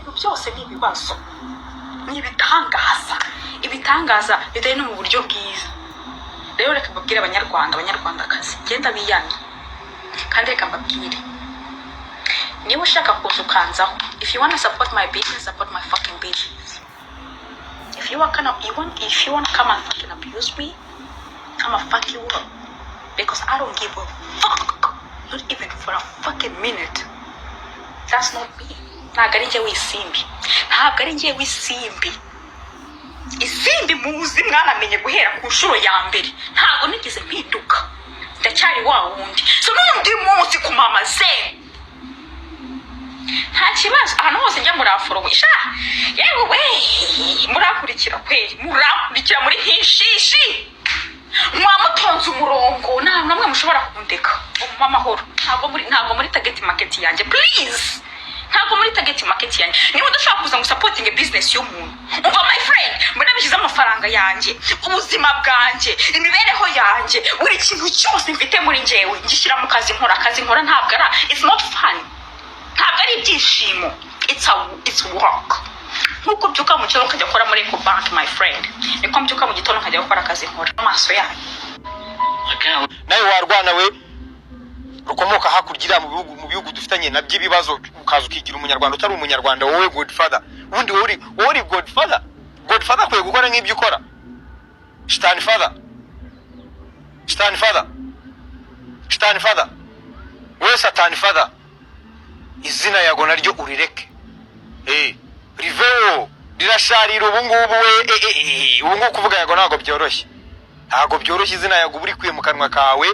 ibintu byose ni ibibazo, ni ibitangaza bitari no mu buryo bwiza. Rero reka mbabwire abanyarwandakazi, genda biyanye kandi reka mbabwire, niba ushaka kuza ukanzaho, if you want to support my business, support my fucking business. If you want to come and fucking abuse me, I'ma fuck you up, because I don't give a fuck, not even for a fucking minute. That's not me. Ntabwo ari njye w'isimbi. Isimbi muzi mwanamenye guhera ku nshuro ya mbere. Ntabwo nigeze mpinduka, ndacyari wa wundi. So n'undi munsi ku mama ze nta kibazo, ahantu hose njya muraforowisha, yewe we murakurikira kweli, murakurikira muri hishishi, mwamutonze umurongo, nta namwe mushobora kundeka mu mahoro. Ntabwo muri target market yanjye, please. Ntabwo muri target market yanjye. Niba udashaka kuza ngo supporting a business y'umuntu, umva my friend, mbona bishize amafaranga yanjye, ubuzima bwanjye, imibereho yanjye, buri kintu cyose mfite muri njyewe ngishyira mu kazi nkora. Ntabwo ara, it's not fun, ntabwo ari ibyishimo, it's work. Nkuko byuka mu cyaro ukajya gukora muri Ecobank, my friend, niko mbyuka mu gitondo nkajya gukora akazi nkora amaso yanyu. Nawe warwana we rukomoka hakurya mu bihugu dufitanye nabyo ibibazo, ukaza ukigira umunyarwanda utari umunyarwanda, wowe godfather. Ubundi wowe godfather kwe gukora nk'ibyo ukora. Shitani father we satani father, izina yago naryo urireke. Riveo rirasharira ubungubu we ubungubu kuvuga yago ntago byoroshye izina yago buri kwiye mu kanwa kawe,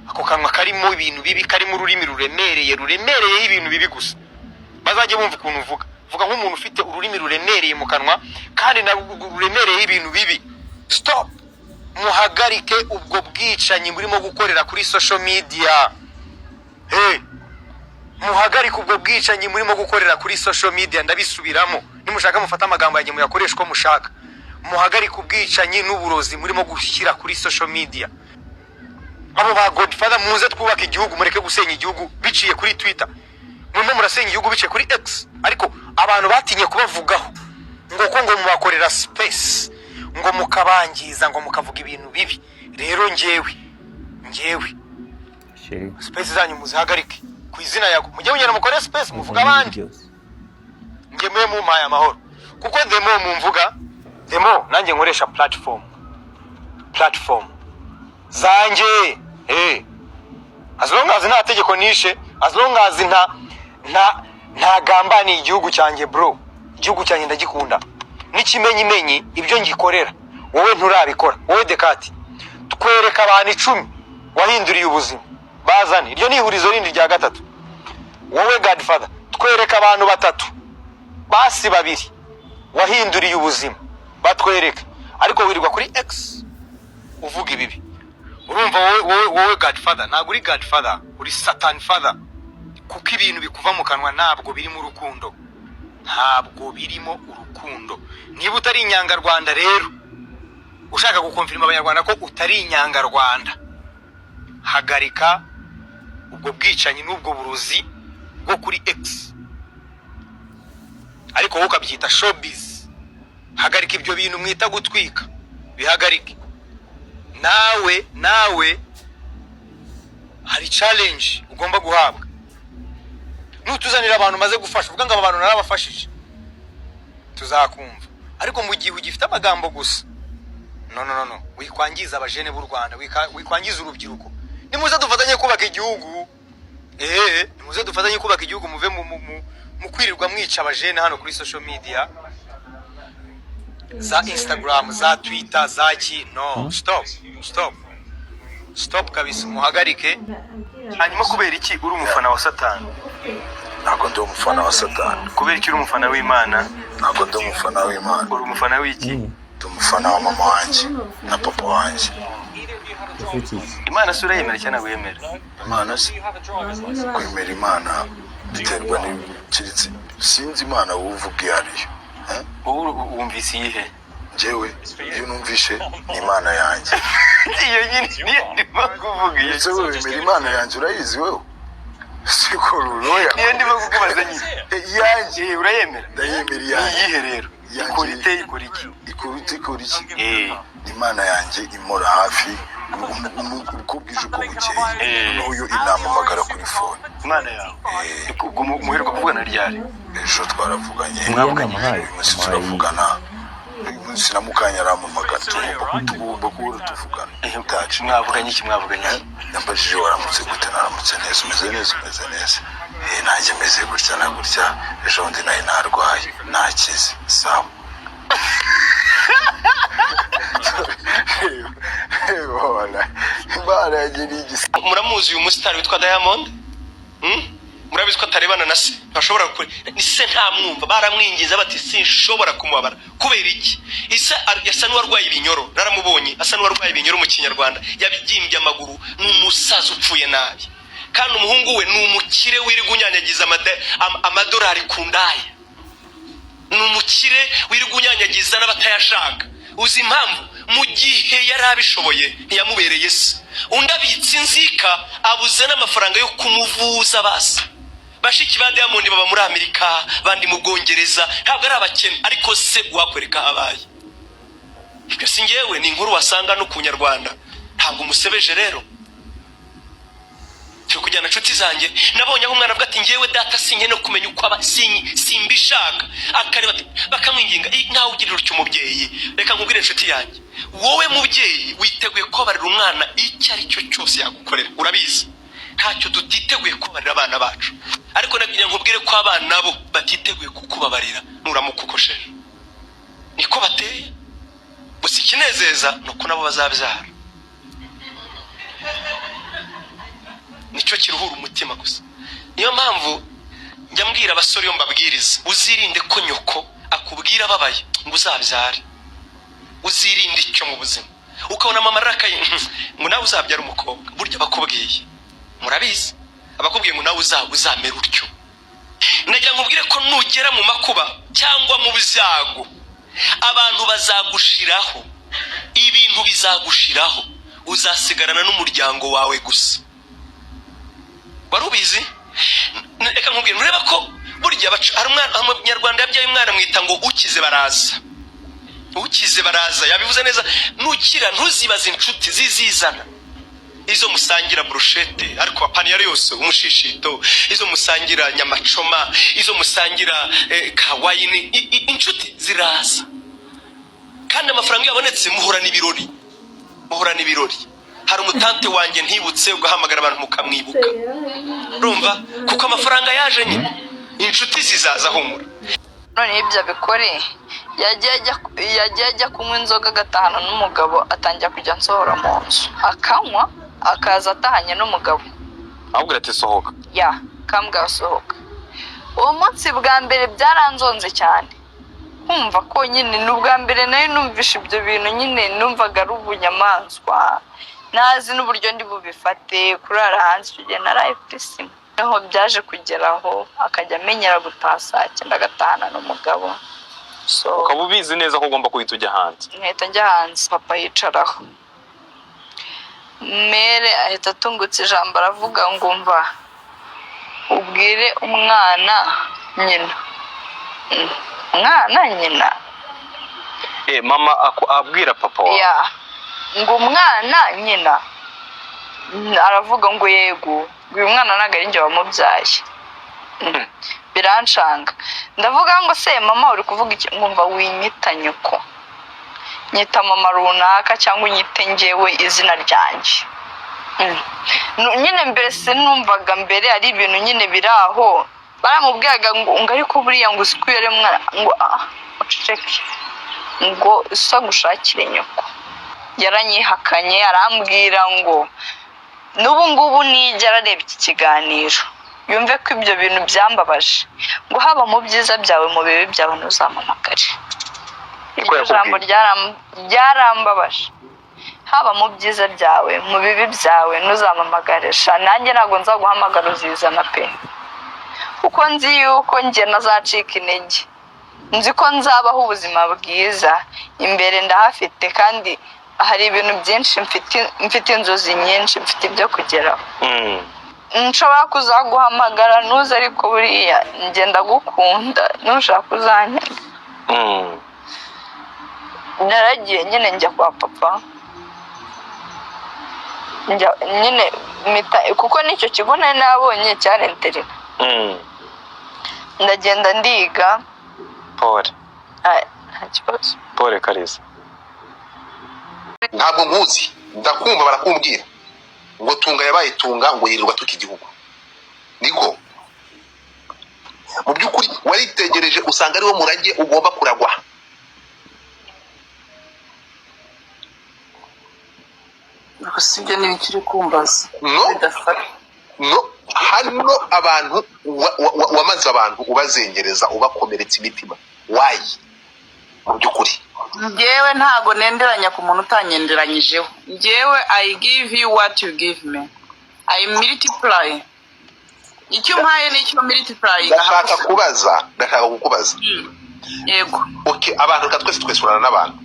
ako kanwa karimo ibintu bibi, karimo ururimi ruremereye ibintu bibi gusa. Bazajye bumva ukuntu vuga nk'umuntu ufite ururimi ruremereye mu kanwa kandi na ruremereye ibintu bibi. Stop, muhagarike ubwo bwicanyi murimo gukorera kuri social media. Muhagarike ubwo bwicanyi murimo gukorera kuri social media. Ndabisubiramo, nimushaka mufata amagambo yanjye muyakoreshwa mushaka. Muhagarike ubwicanyi n'uburozi murimo gushyira kuri social media. Abo ba godfather muze twubaka igihugu, mureke gusenya igihugu biciye kuri Twitter. Murimo murasenya igihugu biciye kuri X, ariko abantu batinye kubavugaho ngo mubakorera space, ngo mukabangiza, ngo mukavuga ibintu bibi. Rero njyewe space zanyu muzihagarike ku izina yago, mujye munyana mukore space muvuga abandi. Nge mwe mumpaye amahoro, kuko demo mumvuga, demo nanjye nkoresha platform zanje. As long as nta tegeko nishe, as long as nta gambani igihugu cyanjye bro, igihugu cyanjye ndagikunda. N'ikimenyimenyi ibyo ngikorera wowe nturabikora. Wowe Dekati, twereka abantu 10 wahinduriye ubuzima, bazane iryo ni ihurizo rindi rya gatatu. Wowe Godfather, twereka abantu 3 basi 2 wahinduriye ubuzima, batwereka. Ariko wirirwa kuri X uvuga ibibi. Urumva wowe Godfather, ntabwo uri Godfather, uri Satan father, kuko ibintu bikuva mu kanwa ntabwo birimo urukundo. Niba utari inyangarwanda rero, ushaka gukonfirma abanyarwanda ko utari inyangarwanda, hagarika ubwo bwicanyi n'ubwo burozi bwo kuri X. Ariko wowe ukabyita showbiz. Hagarika ibyo bintu mwita gutwika, bihagarike. Nawe hari challenge ugomba guhabwa. Nutuzanira abantu maze gufasha, uvuga ngo abantu narabafashije, tuzakumva. Ariko mu gihe ugifite amagambo gusa, no, wikwangiza abajene b'u Rwanda, wikwangiza urubyiruko. Nimuze dufatanye kubaka igihugu. Nimuze dufatanye kubaka igihugu, muve mu kwirirwa mwica abajene hano kuri social media za Instagram, za Twitter, za ki. No, stop kabisa, muhagarike. Hanyuma kubera iki uri umufana wa Satani? Ntabwo ndi umufana wa Satani. Kubera iki uri umufana w'Imana? Ntabwo ndi umufana w'Imana. Uri umufana w'iki? Ndi umufana wa mama wanjye na papa wanjye. Imana sura yemera cyane wemera? Imana kwemera Imana biterwa n'ikiritsi. Sinzi Imana uvuga iyo ariyo. Wumvise iyihe? Jewe iyo numvishe ni Imana yanjye. Iyo nyine ndimo kuvuga iyo. Ese wemera Imana yanjye urayizi wewe? sikuru oya niyo ndimo kukubaza nyine iyanjye urayemera ndayemera iyihe rero ikora ite ikora iki ikora iki imana yanjye imora hafi uko bwije uko bukeye n'uyu inampamagara kuri fone imana yawe ubwo muheruka kuvugana ryari ejo twaravuganye mwavuganye uyu munsi turavugana uyu munsi na mukanya arampamagara tugomba guhora tuvugana utacu mwavuganye iki nambajije waramutse gute naramutse neza umeze neza nanjye meze gutya na gutya ejo bundi nayo narwaye nakize sawa imana yagiriye igisa muramuzi uyu musitari witwa Diamond murabizi ko atarebana na se ntashobora gukora ni se ntamwumva baramwingiza bati sinshobora kumubabara kubera iki isa yasa n'uwarwaye ibinyoro naramubonye asa n'uwarwaye ibinyoro mu kinyarwanda yabigimbye amaguru n'umusaza upfuye nabi kandi umuhungu we ni umukire wirirwa unyanyagiza amadolari ku ndaya ni umukire wirirwa unyanyagiza n'abatayashaka uzi impamvu mu gihe yari abishoboye ntiyamubereye se undi abitse inzika abuze n'amafaranga yo kumuvuza basi bashiki ba Diamond baba muri Amerika bandi mu Bwongereza ntabwo ari abakene ariko se wakwereka abaye ibyo si ngewe ni inkuru wasanga no ku Nyarwanda ntabwo umusebeje rero cyo kujyana inshuti zanjye nabonye aho umwana avuga ati ngewe data sinye no kumenya uko aba simbishaka akareba bakamwinginga ntawe ugirira utyo umubyeyi reka nkubwire inshuti yanjye wowe mubyeyi witeguye kubabarira umwana icyo ari cyo cyose yagukorera urabizi ntacyo tutiteguye kubabarira abana bacu ariko nagiye nkubwire ko abana bo batiteguye kukubabarira nuramukukosheje niko bateye gusa ikinezeza nuko nabo bazabyara nicyo kiruhura umutima gusa niyo mpamvu njya mbwira abasore yo mbabwiriza uzirinde ko nyoko akubwira ababaye ngo uzabyare uzirinde icyo mu buzima ukabona mama arakaye ngo nawe uzabyara umukobwa burya bakubwiye murabizi abakubwiye ngo nawe uzamera utyo nagira nkubwire ko nugera mu makuba cyangwa mu byago abantu bazagushiraho ibintu bizagushiraho uzasigarana n'umuryango wawe gusa barubizi reka nkubwire nureba ko burya hari umwana Umunyarwanda yabyaye umwana mwita ngo ukize baraza yabivuze neza nukira ntuzibaze inshuti zizizana izo musangira brushete ariko apani yari yose umushishito izo musangira nyamacoma izo musangira kawayini inshuti ziraza kandi amafaranga yabonetse muhura n'ibirori hari umutante wanjye ntibutse ugahamagara abantu mukamwibuka urumva kuko amafaranga yaje nyine inshuti zizaza humura none ibyo abikore yagiye ajya kunywa inzoga agatahana n'umugabo atangira kujya nsohora mu nzu akanywa akaza atahanye n'umugabo ahubwo ati sohoka kambwa sohoka uwo munsi bwa mbere byaranzonze cyane kumva ko nyine n'ubwa mbere nayo numvisha ibyo bintu nyine numvaga ari ubunyamaswa nazi n'uburyo ndi bubifate kurara hanze icyo gihe naraye kuri sima niho byaje kugeraho akajya amenyera gutaha saa 9 agatahana n'umugabo ukaba ubizi neza ko ugomba kuhita ujya hanze nkahita njya hanze papa yicaraho mere ahita atungutse ijambo aravuga ngo mva ubwire umwana nyina mama abwira papa wawe ngo umwana nyina aravuga ngo yego uyu mwana ntabwo ari njye wamubyaye biranshanga ndavuga ngo se mama uri kuvuga iki ngumva winyita nyoko nyita mama runaka cyangwa unyite njyewe izina ryanjye nyine mbere sinumvaga mbere ari ibintu nyine biri aho baramubwiraga ngo ariko buriya ngo uzikwire mwana ngo uceceke ngo isa gushakire nyoko yaranyihakanye arambwira ngo n'ubu ngubu nigera areba iki kiganiro yumve ko ibyo bintu byambabaje ngo haba mu byiza byawe mu bibi byawe ntuzamamagare iryo jambo ryarambabaje haba mu byiza byawe mu bibi byawe ntuzamamagare nanjye ntabwo nzaguhamagara uzizana pe kuko nzi yuko njye nazacika intege nzi ko nzabaho ubuzima bwiza imbere ndahafite kandi hari ibintu byinshi mfite inzozi nyinshi mfite ibyo kugeraho nshobora kuzaguhamagara nuze ariko buriya ngenda gukunda nushaka uzanyanga. Naragiye nyine njya kwa papa nyine kuko nicyo kigo nari nabonye cyari interina. Ndagenda ndiga. Pole. Nta kibazo. Pole Kalisa. ntabwo nkuzi ndakumva barakumbwira ngo Tunga yabaye Tunga ngo yirirwa tuka igihugu niko mu byukuri waritegereje usanga ariwo murage ugomba kuragwa. Usibye n'ibikiri kumbaza no hano abantu wamaze abantu ubazengereza ubakomeretsa imitima wayi mu byukuri. Njyewe ntago nenderanya ku muntu utanyenderanyijeho. Njyewe I give you what you give me. I multiply. Icyo mpaye n'icyo multiply. Ndashaka kukubaza. Yego. Okay, abantu twese twesurana n'abantu.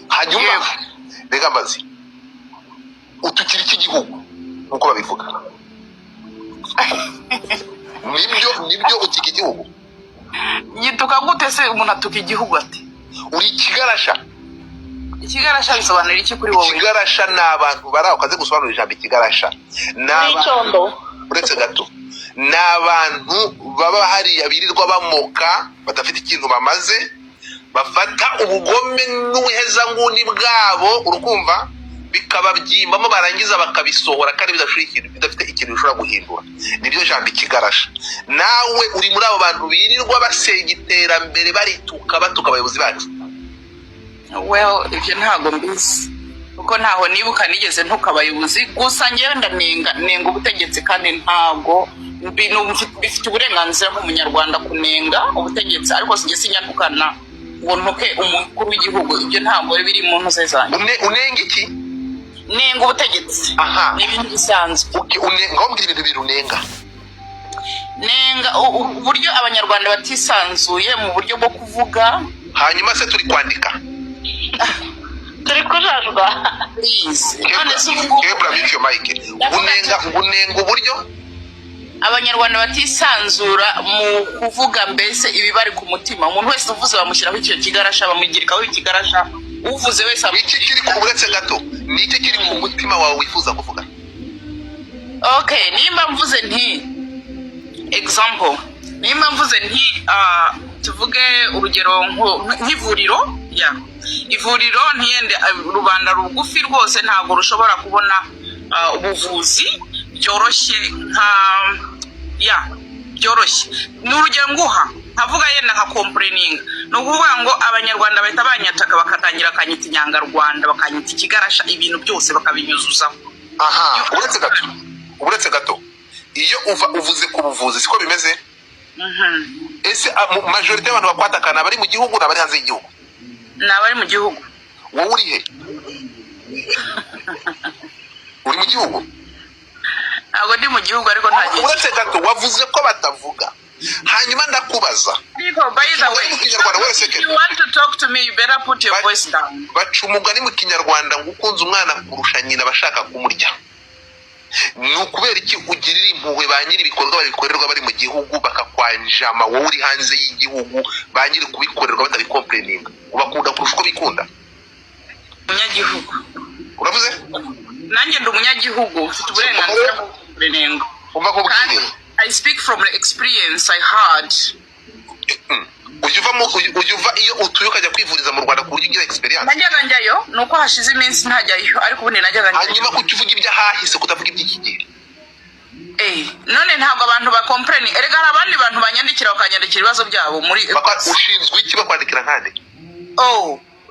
Hanyuma rega mbazi. Utukira iki gihugu uko babivuga. Nibyo utika igihugu. Yituka gute se umuntu atuka igihugu ati? Uri ikigarasha. Ikigarasha bisobanura iki kuri wowe? Ikigarasha n'abantu baraho kaze gusobanura ijambo ikigarasha. N'icondo. Uretse gato. N'abantu baba hari abirirwa bamoka badafite ikintu bamaze bafata ubugome n'ubuheza nguni bwabo urukumva bikaba byimbamo barangiza bakabisohora kandi bidafite ikintu bishobora guhindura. Nibyo jambo ikigarasha. Nawe uri muri abo bantu birirwa basenya iterambere batuka abayobozi bacu. Well, ibyo ntago mbizi kuko ntaho nibuka nigeze ntukabayobozi gusa ngewe ndanenga ubutegetsi kandi ntago bifite uburenganzira nk'umunyarwanda kunenga ubutegetsi ariko sinjye sinyatukana ngo ntuke umukuru w'igihugu. Ibyo ntago biri mu ntuze zanjye. Unenga iki? Nenga ubutegetsi. Ni ibintu bisanzwe. Ngombwa ibintu birunenga. Nenga uburyo abanyarwanda batisanzuye mu buryo bwo kuvuga. Hanyuma se turi kwandika. Turi kujajwa. Please. None se Kebra bityo Mike. Unenga uburyo abanyarwanda batisanzura mu kuvuga mbese ibi bari ku mutima. Umuntu wese uvuze bamushyiraho icyo kigarasha bamugirikaho ikigarasha. Uvuze wese iki kiri ku buretse gato ni iki kiri ku mutima wawe wifuza kuvuga. Okay, nimba mvuze nti example, nimba mvuze nti tuvuge urugero nk'ivuriro ivuriro ntiyende rubanda rugufi rwose ntago rushobora kubona ubuvuzi byoroshye byoroshye. N'urugero nguha nkavuga yenda nka complaining no kuvuga ngo abanyarwanda bahita banyataka bakatangira akanyita inyangarwanda bakanyita ikigarasha ibintu byose bakabinyuzuzaho. Uretse gato iyo uvuze ku buvuzi siko bimeze. Ese majorite y'abantu bakwatakana bari mu gihugu n'abari hanze y'igihugu? N'abari mu gihugu. Wowe uri he? Uri mu gihugu? Ntabwo ndi mu gihugu ariko nta gihe. Uretse gato wavuze ko batavuga. Hanyuma ndakubaza. By the way, you want to talk to me, you better put your voice down. Baca umugani mu Kinyarwanda ngo ukunze umwana kurusha nyina bashaka kumurya. Ni ukubera iki ugirira impuhwe ba nyiri ibikorwa babikorerwa bari mu gihugu bakakwanjama wowe uri hanze y'igihugu ba nyiri kubikorerwa batabikomplaininga ubakunda kurusha uko bikunda? Umunyagihugu. Uravuze? Nanjye ndi umunyagihugu mfite uburenganzira bwo kubirenga. Umva ko bwire. I speak from the experience I had. Ujuva iyo utuye ukajya kwivuriza mu Rwanda ku buryo ugira experience. Najyaga njyayo nuko hashize iminsi ntajyayo ariko ubundi najyaga njyayo. Hanyuma kukivuga ibya hahise kutavuga iby'iki gihe. None ntabwo abantu ba complain. Erega hari abandi bantu banyandikira bakanyandikira ibibazo byabo muri ushinzwe iki bakwandikira nkande?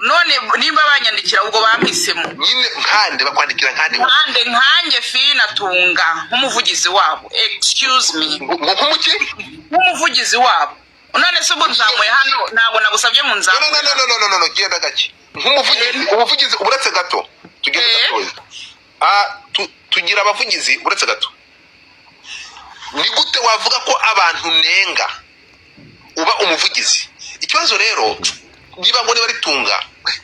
None nimba banyandikira ubwo bampisemo. Nyine nkande bakwandikira nkande? Nkanjye Fina Tunga nk'umuvugizi wabo. Excuse me. Nk'umuki? Nk'umuvugizi wabo. None se ubu nzamuye hano ntabwo nagusabye mu nzamu. No, genda gake. Umuvugizi uretse gato. Tugeze gato. Tugira abavugizi uretse gato. Ni gute wavuga ko abantu nenga uba umuvugizi? Ikibazo rero niba ngo bari Tunga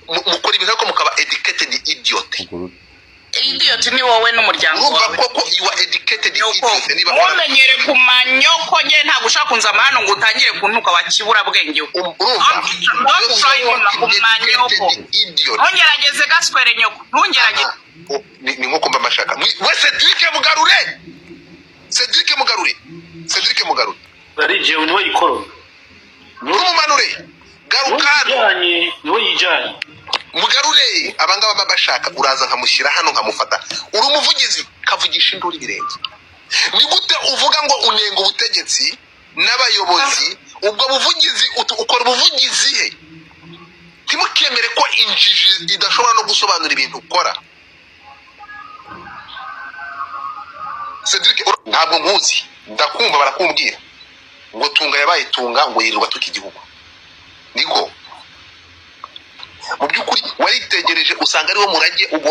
mukora ibintu ko mukaba educated idiot. idiot ni wowe n'umuryango urumva wawe koko you are educated idiot niba ntumenyere ku manyoko nge ntabwo ushaka kunzama hano ngo utangire kuntuka wa kiburabwenge urumva ntungerageze gaswere nyoko ntungerageze ni nko kumba amashaka we Cedric Mugarure bari jewe niwe yikoro n'umumanure garukano niwe yijanye Mugarure abangaba babashaka uraza nkamushyira hano nkamufata uri umuvugizi kavugisha induru ibirenge ni gute uvuga ngo unenga ubutegetsi n'abayobozi ubwo buvugizi ukora ubuvugizi he timukemere ko injiji idashobora no gusobanura ibintu ukora Cedric ntabwo nkuzi ndakumva barakumbwira ngo tunga yabaye tunga ngo yirirwa tuki igihugu niko mu byukuri waritegereje usanga ariwo murage